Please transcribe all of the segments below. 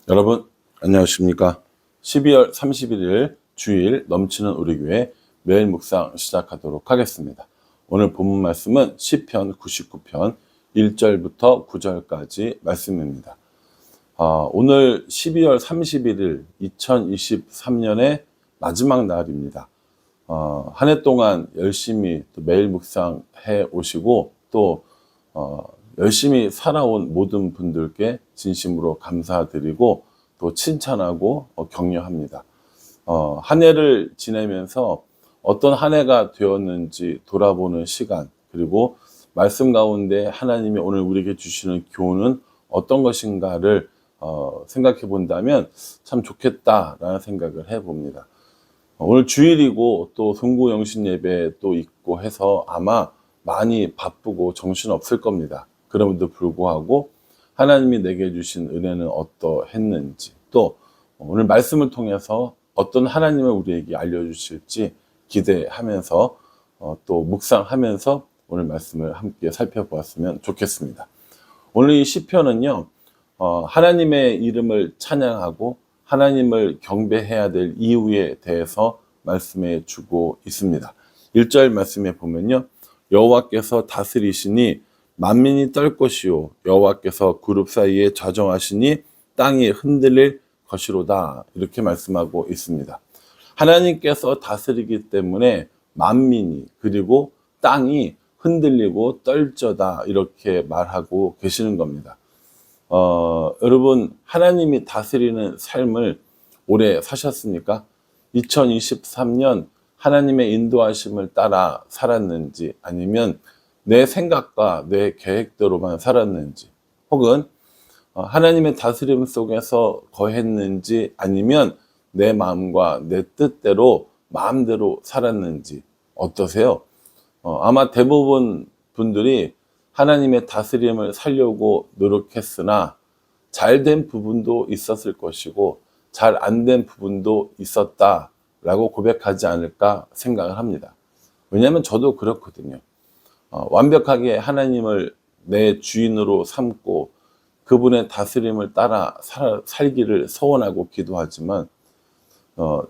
여러분 안녕하십니까? 12월 31일 주일 넘치는 우리 교회 매일 묵상 시작하도록 하겠습니다. 오늘 본문 말씀은 시편 99편 1절부터 9절까지 말씀입니다. 오늘 12월 31일 2023년의 마지막 날입니다. 한 해 동안 열심히 또 매일 묵상해 오시고 또 열심히 살아온 모든 분들께 진심으로 감사드리고 또 칭찬하고 격려합니다. 한 해를 지내면서 어떤 한 해가 되었는지 돌아보는 시간, 그리고 말씀 가운데 하나님이 오늘 우리에게 주시는 교훈은 어떤 것인가를 생각해 본다면 참 좋겠다라는 생각을 해봅니다. 오늘 주일이고 또 송구 영신 예배 또 있고 해서 아마 많이 바쁘고 정신 없을 겁니다. 그럼에도 불구하고 하나님이 내게 주신 은혜는 어떠했는지, 또 오늘 말씀을 통해서 어떤 하나님을 우리에게 알려주실지 기대하면서 또 묵상하면서 오늘 말씀을 함께 살펴보았으면 좋겠습니다. 오늘 이 시편은요, 하나님의 이름을 찬양하고 하나님을 경배해야 될 이유에 대해서 말씀해 주고 있습니다. 1절 말씀에 보면요, 여호와께서 다스리시니 만민이 떨 것이요 여호와께서 그룹 사이에 좌정하시니 땅이 흔들릴 것이로다, 이렇게 말씀하고 있습니다. 하나님께서 다스리기 때문에 만민이 그리고 땅이 흔들리고 떨져다, 이렇게 말하고 계시는 겁니다. 여러분, 하나님이 다스리는 삶을 오래 사셨습니까? 2023년 하나님의 인도하심을 따라 살았는지, 아니면 내 생각과 내 계획대로만 살았는지, 혹은 하나님의 다스림 속에서 거했는지, 아니면 내 마음과 내 뜻대로 마음대로 살았는지 어떠세요? 아마 대부분 분들이 하나님의 다스림을 살려고 노력했으나 잘된 부분도 있었을 것이고 잘 안 된 부분도 있었다라고 고백하지 않을까 생각을 합니다. 왜냐하면 저도 그렇거든요. 완벽하게 하나님을 내 주인으로 삼고 그분의 다스림을 따라 살기를 소원하고 기도하지만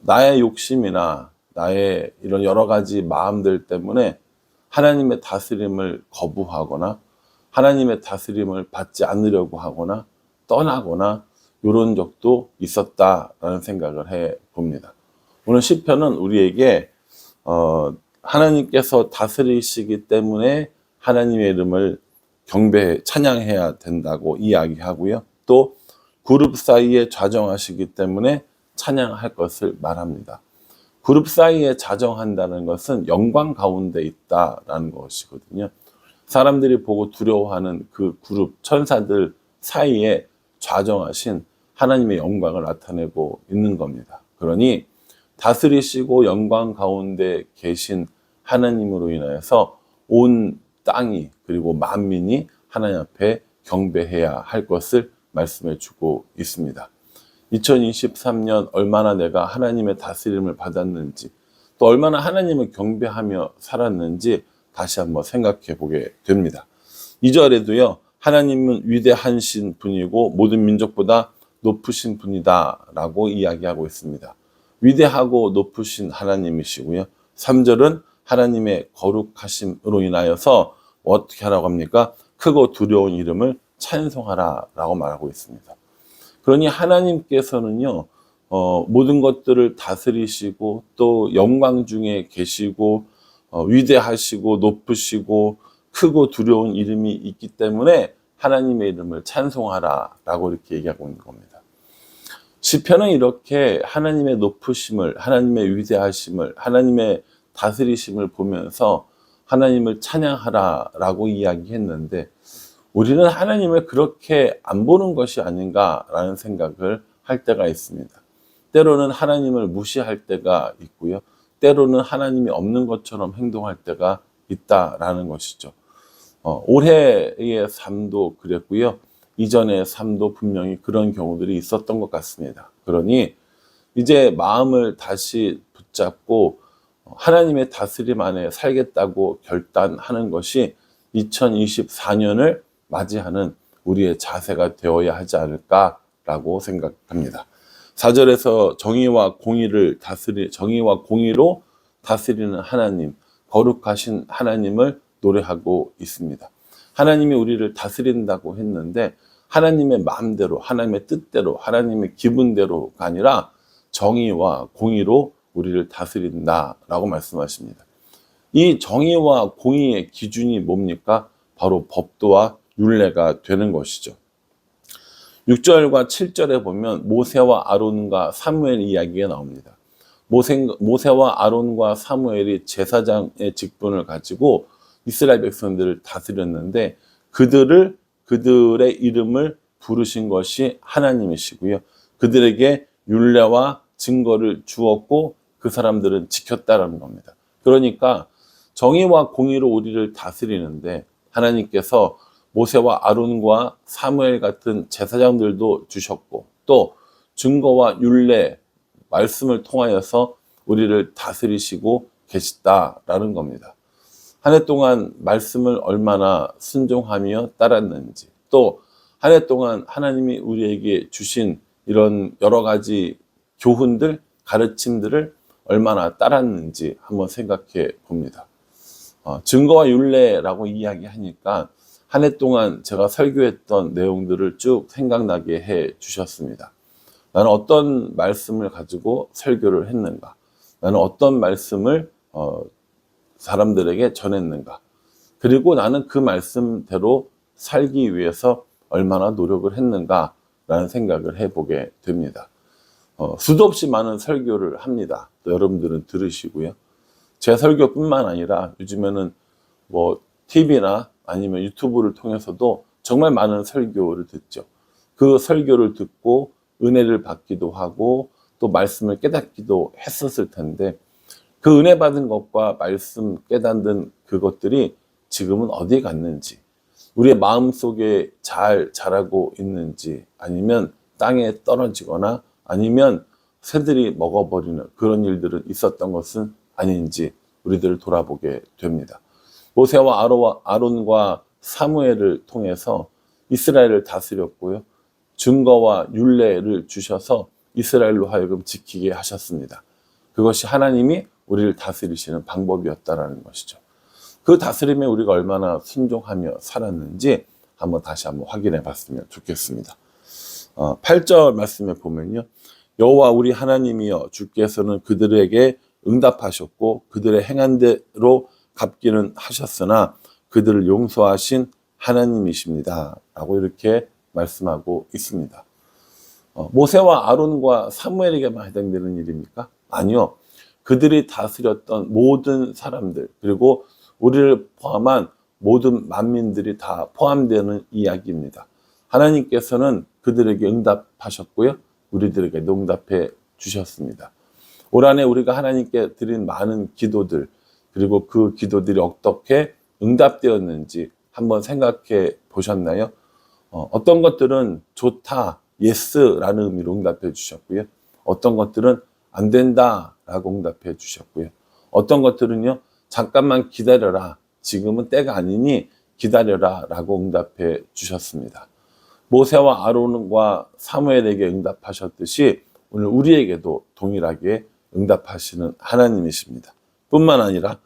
나의 욕심이나 나의 이런 여러 가지 마음들 때문에 하나님의 다스림을 거부하거나 하나님의 다스림을 받지 않으려고 하거나 떠나거나 이런 적도 있었다라는 생각을 해 봅니다. 오늘 시편은 우리에게 하나님께서 다스리시기 때문에 하나님의 이름을 찬양해야 된다고 이야기하고요. 또 그룹 사이에 좌정하시기 때문에 찬양할 것을 말합니다. 그룹 사이에 좌정한다는 것은 영광 가운데 있다라는 것이거든요. 사람들이 보고 두려워하는 그 그룹 천사들 사이에 좌정하신 하나님의 영광을 나타내고 있는 겁니다. 그러니 다스리시고 영광 가운데 계신 하나님으로 인하여서 온 땅이 그리고 만민이 하나님 앞에 경배해야 할 것을 말씀해 주고 있습니다. 2023년 얼마나 내가 하나님의 다스림을 받았는지, 또 얼마나 하나님을 경배하며 살았는지 다시 한번 생각해 보게 됩니다. 2절에도요, 하나님은 위대하신 분이고 모든 민족보다 높으신 분이다 라고 이야기하고 있습니다. 위대하고 높으신 하나님이시고요. 3절은 하나님의 거룩하심으로 인하여서 어떻게 하라고 합니까? 크고 두려운 이름을 찬송하라 라고 말하고 있습니다. 그러니 하나님께서는요, 모든 것들을 다스리시고 또 영광 중에 계시고 위대하시고 높으시고 크고 두려운 이름이 있기 때문에 하나님의 이름을 찬송하라 라고 이렇게 얘기하고 있는 겁니다. 시편은 이렇게 하나님의 높으심을, 하나님의 위대하심을, 하나님의 다스리심을 보면서 하나님을 찬양하라 라고 이야기했는데, 우리는 하나님을 그렇게 안 보는 것이 아닌가라는 생각을 할 때가 있습니다. 때로는 하나님을 무시할 때가 있고요. 때로는 하나님이 없는 것처럼 행동할 때가 있다라는 것이죠. 올해의 삶도 그랬고요. 이전의 삶도 분명히 그런 경우들이 있었던 것 같습니다. 그러니 이제 마음을 다시 붙잡고 하나님의 다스림 안에 살겠다고 결단하는 것이 2024년을 맞이하는 우리의 자세가 되어야 하지 않을까 라고 생각합니다. 4절에서 정의와 공의로 다스리는 하나님, 거룩하신 하나님을 노래하고 있습니다. 하나님이 우리를 다스린다고 했는데 하나님의 마음대로, 하나님의 뜻대로, 하나님의 기분대로가 아니라 정의와 공의로 우리를 다스린다라고 말씀하십니다. 이 정의와 공의의 기준이 뭡니까? 바로 법도와 율례가 되는 것이죠. 6절과 7절에 보면 모세와 아론과 사무엘 이야기가 나옵니다. 모세와 아론과 사무엘이 제사장의 직분을 가지고 이스라엘 백성들을 다스렸는데 그들의 이름을 부르신 것이 하나님이시고요. 그들에게 율례와 증거를 주었고 그 사람들은 지켰다라는 겁니다. 그러니까 정의와 공의로 우리를 다스리는데 하나님께서 모세와 아론과 사무엘 같은 제사장들도 주셨고 또 증거와 율례, 말씀을 통하여서 우리를 다스리시고 계시다라는 겁니다. 한 해 동안 말씀을 얼마나 순종하며 따랐는지, 또 한 해 동안 하나님이 우리에게 주신 이런 여러 가지 교훈들, 가르침들을 얼마나 따랐는지 한번 생각해 봅니다. 증거와 율례라고 이야기하니까 한 해 동안 제가 설교했던 내용들을 쭉 생각나게 해 주셨습니다. 나는 어떤 말씀을 가지고 설교를 했는가? 나는 어떤 말씀을 사람들에게 전했는가? 그리고 나는 그 말씀대로 살기 위해서 얼마나 노력을 했는가라는 생각을 해보게 됩니다. 수도 없이 많은 설교를 합니다. 또 여러분들은 들으시고요. 제 설교뿐만 아니라 요즘에는 뭐 TV나 아니면 유튜브를 통해서도 정말 많은 설교를 듣죠. 그 설교를 듣고 은혜를 받기도 하고 또 말씀을 깨닫기도 했었을 텐데 그 은혜 받은 것과 말씀 깨닫는 그것들이 지금은 어디 갔는지, 우리의 마음속에 잘 자라고 있는지, 아니면 땅에 떨어지거나 아니면 새들이 먹어버리는 그런 일들은 있었던 것은 아닌지 우리들을 돌아보게 됩니다. 모세와 아론과 사무엘을 통해서 이스라엘을 다스렸고요. 증거와 율례를 주셔서 이스라엘로 하여금 지키게 하셨습니다. 그것이 하나님이 우리를 다스리시는 방법이었다라는 것이죠. 그 다스림에 우리가 얼마나 순종하며 살았는지 다시 한번 확인해 봤으면 좋겠습니다. 8절 말씀에 보면요. 여호와 우리 하나님이여 주께서는 그들에게 응답하셨고 그들의 행한 대로 갚기는 하셨으나 그들을 용서하신 하나님이십니다. 라고 이렇게 말씀하고 있습니다. 모세와 아론과 사무엘에게만 해당되는 일입니까? 아니요. 그들이 다스렸던 모든 사람들, 그리고 우리를 포함한 모든 만민들이 다 포함되는 이야기입니다. 하나님께서는 그들에게 응답하셨고요. 우리들에게도 응답해 주셨습니다. 올 한해 우리가 하나님께 드린 많은 기도들, 그리고 그 기도들이 어떻게 응답되었는지 한번 생각해 보셨나요? 어떤 것들은 좋다, 예스라는 의미로 응답해 주셨고요. 어떤 것들은 안 된다라고 응답해 주셨고요. 어떤 것들은요, 잠깐만 기다려라, 지금은 때가 아니니 기다려라 라고 응답해 주셨습니다. 모세와 아론과 사무엘에게 응답하셨듯이 오늘 우리에게도 동일하게 응답하시는 하나님이십니다. 뿐만 아니라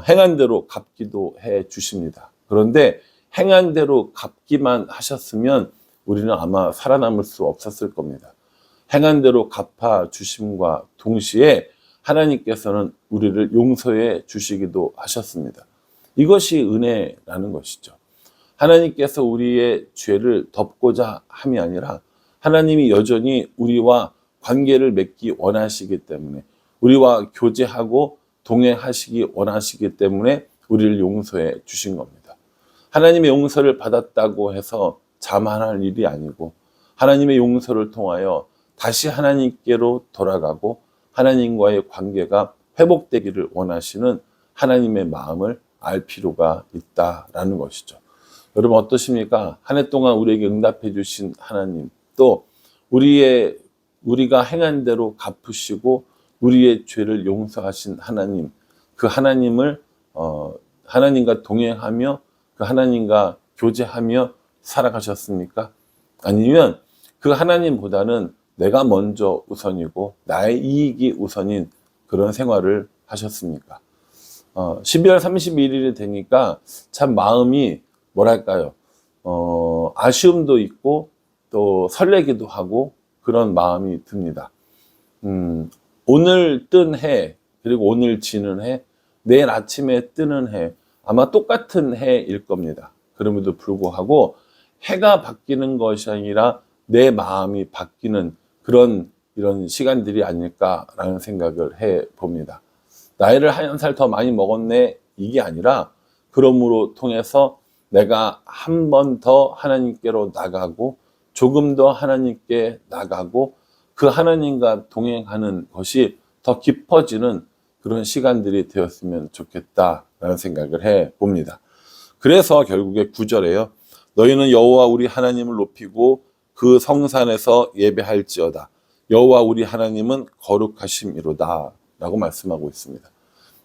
행한 대로 갚기도 해 주십니다. 그런데 행한 대로 갚기만 하셨으면 우리는 아마 살아남을 수 없었을 겁니다. 행한 대로 갚아 주심과 동시에 하나님께서는 우리를 용서해 주시기도 하셨습니다. 이것이 은혜라는 것이죠. 하나님께서 우리의 죄를 덮고자 함이 아니라 하나님이 여전히 우리와 관계를 맺기 원하시기 때문에, 우리와 교제하고 동행하시기 원하시기 때문에 우리를 용서해 주신 겁니다. 하나님의 용서를 받았다고 해서 자만할 일이 아니고, 하나님의 용서를 통하여 다시 하나님께로 돌아가고 하나님과의 관계가 회복되기를 원하시는 하나님의 마음을 알 필요가 있다라는 것이죠. 여러분 어떠십니까? 한 해 동안 우리에게 응답해 주신 하나님, 또 우리가 행한 대로 갚으시고 우리의 죄를 용서하신 하나님, 그 하나님을 하나님과 동행하며 그 하나님과 교제하며 살아가셨습니까? 아니면 그 하나님보다는 내가 먼저 우선이고 나의 이익이 우선인 그런 생활을 하셨습니까? 12월 31일이 되니까 참 마음이 뭐랄까요? 아쉬움도 있고 또 설레기도 하고 그런 마음이 듭니다. 오늘 뜬 해, 그리고 오늘 지는 해, 내일 아침에 뜨는 해, 아마 똑같은 해일 겁니다. 그럼에도 불구하고 해가 바뀌는 것이 아니라 내 마음이 바뀌는 이런 시간들이 아닐까라는 생각을 해 봅니다. 나이를 한 살 더 많이 먹었네, 이게 아니라 그러므로 통해서 내가 한 번 더 하나님께로 나가고 조금 더 하나님께 나가고 그 하나님과 동행하는 것이 더 깊어지는 그런 시간들이 되었으면 좋겠다라는 생각을 해 봅니다. 그래서 결국에 9절에요. 너희는 여호와 우리 하나님을 높이고 그 성산에서 예배할지어다. 여호와 우리 하나님은 거룩하심이로다 라고 말씀하고 있습니다.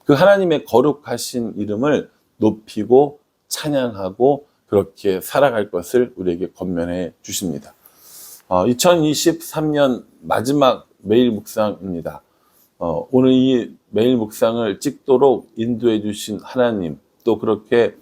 그 하나님의 거룩하신 이름을 높이고 찬양하고 그렇게 살아갈 것을 우리에게 권면해 주십니다. 2023년 마지막 매일 묵상입니다. 오늘 이 매일 묵상을 찍도록 인도해 주신 하나님, 또 그렇게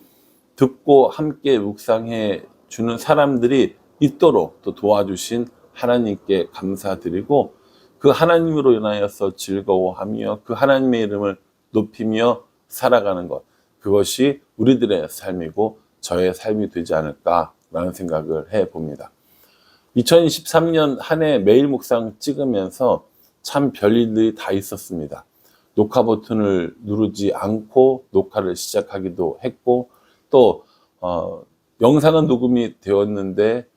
듣고 함께 묵상해 주는 사람들이 있도록 또 도와주신 하나님께 감사드리고 그 하나님으로 인하여서 즐거워하며 그 하나님의 이름을 높이며 살아가는 것, 그것이 우리들의 삶이고 저의 삶이 되지 않을까라는 생각을 해봅니다. 2023년 한 해 매일 묵상 찍으면서 참 별일들이 다 있었습니다. 녹화 버튼을 누르지 않고 녹화를 시작하기도 했고 또 영상은 녹음이 되었는데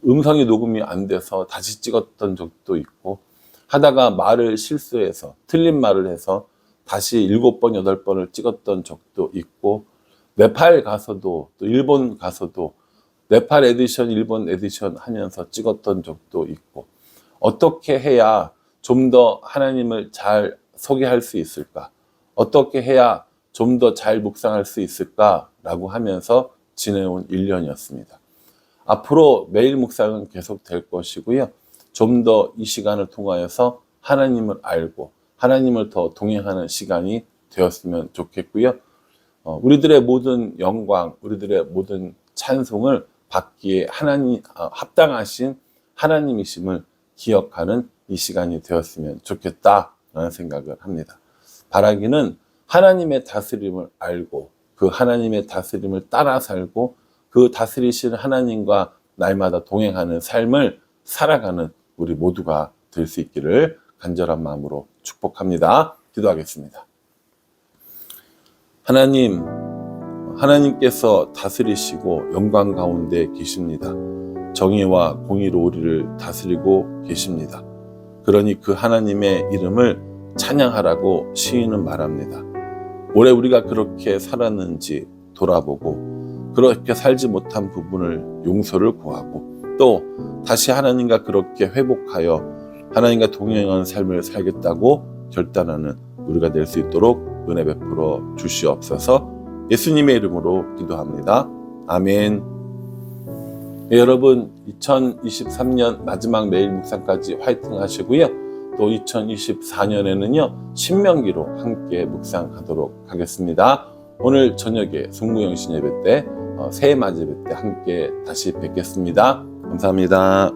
음성이 녹음이 안 돼서 다시 찍었던 적도 있고 하다가 말을 실수해서 틀린 말을 해서 다시 7번, 8번을 찍었던 적도 있고 네팔 가서도 또 일본 가서도 네팔 에디션, 일본 에디션 하면서 찍었던 적도 있고 어떻게 해야 좀 더 하나님을 잘 소개할 수 있을까? 어떻게 해야 좀 더 잘 묵상할 수 있을까라고 하면서 지내온 1년이었습니다. 앞으로 매일 묵상은 계속 될 것이고요. 좀 더 이 시간을 통하여서 하나님을 알고 하나님을 더 동행하는 시간이 되었으면 좋겠고요. 우리들의 모든 영광, 우리들의 모든 찬송을 받기에 합당하신 하나님이심을 기억하는 이 시간이 되었으면 좋겠다라는 생각을 합니다. 바라기는 하나님의 다스림을 알고 그 하나님의 다스림을 따라 살고 그 다스리시는 하나님과 날마다 동행하는 삶을 살아가는 우리 모두가 될 수 있기를 간절한 마음으로 축복합니다. 기도하겠습니다. 하나님께서 다스리시고 영광 가운데 계십니다. 정의와 공의로 우리를 다스리고 계십니다. 그러니 그 하나님의 이름을 찬양하라고 시인은 말합니다. 올해 우리가 그렇게 살았는지 돌아보고 그렇게 살지 못한 부분을 용서를 구하고 또 다시 하나님과 그렇게 회복하여 하나님과 동행하는 삶을 살겠다고 결단하는 우리가 될 수 있도록 은혜 베풀어 주시옵소서. 예수님의 이름으로 기도합니다. 아멘. 여러분 2023년 마지막 매일 묵상까지 화이팅 하시고요. 또 2024년에는요 신명기로 함께 묵상하도록 하겠습니다. 오늘 저녁에 승무영신 예배 때 새해 맞이 예배 때 함께 다시 뵙겠습니다. 감사합니다.